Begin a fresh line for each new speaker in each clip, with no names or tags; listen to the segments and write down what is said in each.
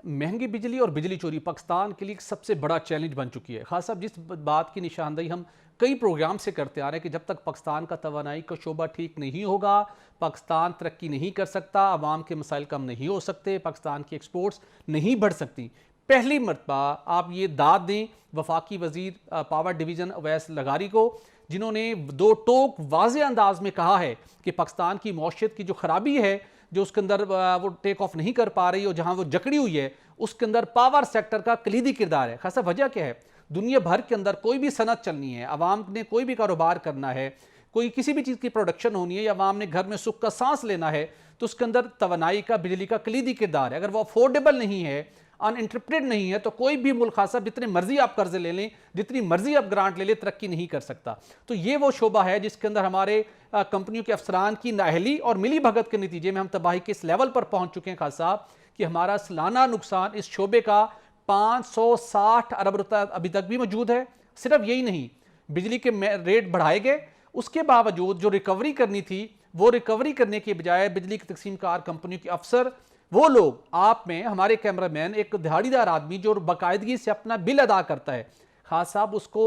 महंगी बिजली और बिजली चोरी पाकिस्तान के लिए एक सबसे बड़ा चैलेंज बन चुकी है। खास साहब, जिस बात की निशानदेही हम कई प्रोग्राम से करते आ रहे हैं कि जब तक पाकिस्तान का तवानाई का शोबा ठीक नहीं होगा, पाकिस्तान तरक्की नहीं कर सकता, आवाम के मसाइल कम नहीं हो सकते, पाकिस्तान की एक्सपोर्ट्स नहीं बढ़ सकती। पहली मरतबा आप ये दाद दें वफाकी वजीर पावर डिवीज़न अवैस लगारी को, जिन्होंने दो टोक वाज़े अंदाज में कहा है कि पाकिस्तान की मौशियत की जो खराबी है, जो उसके अंदर वो टेक ऑफ नहीं कर पा रही और जहां वो जकड़ी हुई है, उसके अंदर पावर सेक्टर का कलीदी किरदार है। खासा वजह क्या है? दुनिया भर के अंदर कोई भी सनत चलनी है, आवाम ने कोई भी कारोबार करना है, कोई किसी भी चीज़ की प्रोडक्शन होनी है या आवाम ने घर में सुख का सांस लेना है, तो उसके अंदर तवानाई का, बिजली का कलीदी किरदार है। अगर वो अफोर्डेबल नहीं है, अनइंटरप्टेड नहीं है, तो कोई भी मुल्क खासा जितने मर्जी आप कर्ज ले लें, जितनी मर्जी आप ग्रांट ले लें, तरक्की नहीं कर सकता। तो ये वो शोबा है जिसके अंदर हमारे कंपनियों के अफसरान की नाअहली और मिली भगत के नतीजे में हम तबाही के इस लेवल पर पहुंच चुके हैं खास साहब कि हमारा सालाना नुकसान इस शोबे का 560 अरब रुपए अभी तक भी मौजूद है। सिर्फ यही नहीं, बिजली के रेट बढ़ाए गए, उसके बावजूद जो रिकवरी करनी थी, वो रिकवरी करने के बजाय बिजली की तकसीमकार कंपनियों के अफसर, वो लोग, आप में हमारे कैमरामैन, एक दिहाड़ीदार आदमी जो बाकायदगी से अपना बिल अदा करता है, खास साहब उसको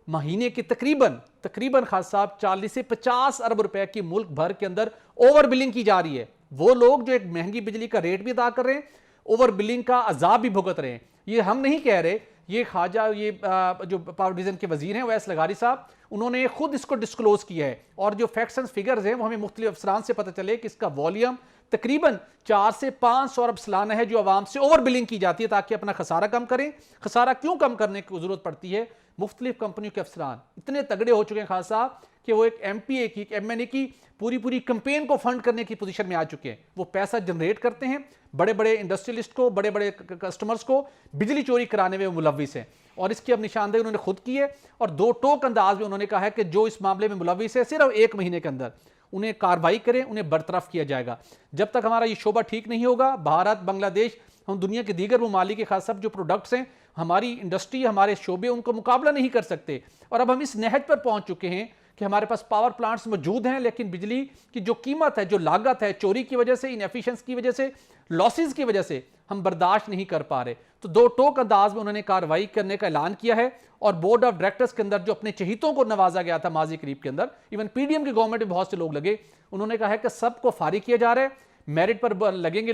महीने के तकरीबन खास साहब 40 से 50 अरब रुपए की मुल्क भर के अंदर ओवर बिलिंग की जा रही है। वो लोग जो एक महंगी बिजली का रेट भी अदा कर रहे हैं, ओवर बिलिंग का अजाब भी भुगत रहे हैं। ये हम नहीं कह रहे, ये ख्वाजा, ये जो पावर डिवीजन के वजीर हैं अवैस लगारी साहब, उन्होंने खुद इसको डिस्क्लोज किया है। और जो फैक्ट्स एंड फिगर्स हैं वो हमें मुख्तलिफ अफसरान से पता चले कि इसका वॉल्यूम तकरीबन 4 से 500 अरब सालाना है जो आवाम से ओवर बिलिंग की जाती है ताकि अपना खसारा कम करें। खसारा क्यों कम करने की जरूरत पड़ती है? मुख्तलिफ कंपनियों के अफसरान इतने तगड़े हो चुके हैं खास साहब कि वो एक MPA की, MNA की पूरी कंपेन को फंड करने की पोजीशन में आ चुके हैं। वो पैसा जनरेट करते हैं, बड़े बड़े इंडस्ट्रियलिस्ट को, बड़े बड़े कस्टमर्स को बिजली चोरी कराने में मुलविस हैं। और इसकी अब निशानदेही उन्होंने खुद की है और दो टोक अंदाज में उन्होंने कहा है कि जो इस मामले में मुलविस है, सिर्फ 1 महीने के अंदर उन्हें कार्रवाई करें, उन्हें बरतरफ किया जाएगा। जब तक हमारा ये शोबा ठीक नहीं होगा, भारत, बांग्लादेश, हम दुनिया के दीगर ममालिक के खास सब जो प्रोडक्ट्स हैं, हमारी इंडस्ट्री, हमारे शोबे उनको मुकाबला नहीं कर सकते। और अब हम इस नहज पर पहुंच चुके हैं कि हमारे पास पावर प्लांट्स मौजूद हैं, लेकिन बिजली की जो कीमत है, जो लागत है, चोरी की वजह से, इनएफिशिएंसी की वजह से, लॉसेस की वजह से हम बर्दाश्त नहीं कर पा रहे। तो दो टोक अंदाज में उन्होंने कार्रवाई करने का ऐलान किया है। और बोर्ड ऑफ डायरेक्टर्स के अंदर जो अपने चहीतों को नवाजा गया था माजी करीब के अंदर, इवन PDM की गवर्नमेंट में बहुत से लोग लगे, उन्होंने कहा है कि सबको फारिग किया जा रहा है, मेरिट पर लगेंगे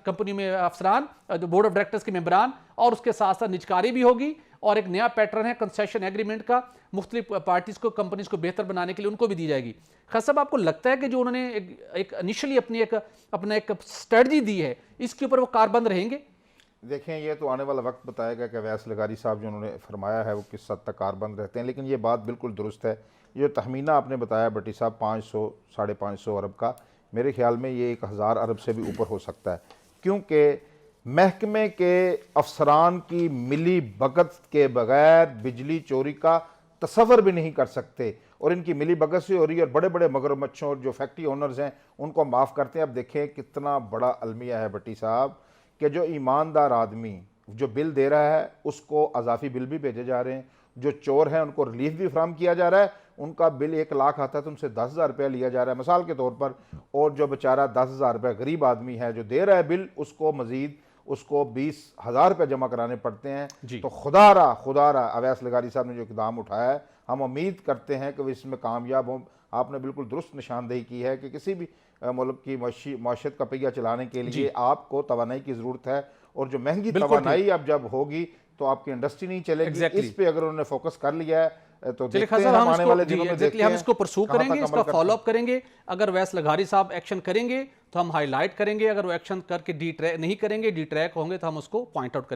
कंपनी में अफसरान, बोर्ड ऑफ डायरेक्टर्स के मेंबरान, और उसके साथ साथ निजकारी भी होगी। और एक नया पैटर्न है कंसेशन एग्रीमेंट का, मुख्तलिफ पार्टीज को, कंपनीज को बेहतर बनाने के लिए उनको भी दी जाएगी। खास साहब, आपको लगता है कि जो उन्होंने एक इनिशियली अपना एक स्ट्रेटजी दी है, इसके ऊपर वो कारबंद रहेंगे?
देखें, ये तो आने वाला वक्त बताएगा कि अवैस लगारी साहब जो उन्होंने फरमाया है वो किस हद तक कारबंद रहते हैं। लेकिन ये बात बिल्कुल दुरुस्त है। ये तखमीना आपने बताया भट्टी साहब 500 साढ़े 500 अरब का, मेरे ख्याल में ये 1000 अरब से भी ऊपर हो सकता है, क्योंकि महकमे के अफसरान की मिली भगत के बगैर बिजली चोरी का तसव्वुर भी नहीं कर सकते। और इनकी मिली भगत से हो रही है। और बड़े बड़े मगरमच्छों जो फैक्ट्री ओनर्स हैं उनको माफ़ करते हैं। अब देखें कितना बड़ा अलमिया है भट्टी साहब कि जो ईमानदार आदमी जो बिल दे रहा है उसको अजाफी बिल भी भेजे जा रहे हैं, जो चोर हैं उनको रिलीफ भी फराहम किया जा रहा है। उनका बिल 1 लाख आता है तो उनसे 10,000 रुपया लिया जा रहा है मिसाल के तौर पर। और जो बेचारा 10,000 रुपया गरीब आदमी है जो दे रहा है बिल, उसको मजीद उसको 20,000 रुपये जमा कराने पड़ते हैं। तो खुदारा अवैस लगारी साहब ने जो इक़दाम उठाया है, हम उम्मीद करते हैं कि वो इसमें कामयाब हों। आपने बिल्कुल दुरुस्त निशानदेही की है कि किसी भी मुल्क की मईशत का पहिया चलाने के लिए आपको तवानाई की ज़रूरत है। और जो महंगी तवानाई अब जब होगी तो आपकी इंडस्ट्री नहीं चलेगी। इस पे अगर उन्होंने फोकस कर लिया है तो देखते हैं हम आने वाले दिनों में देखते हैं,
हम इसको परसू करेंगे, इसका फॉलोअप करेंगे। अगर अवैस लगारी साहब एक्शन करेंगे तो हम हाईलाइट करेंगे, अगर वो एक्शन करके नहीं करेंगे, डिट्रैक होंगे, तो हम उसको पॉइंट आउट करेंगे।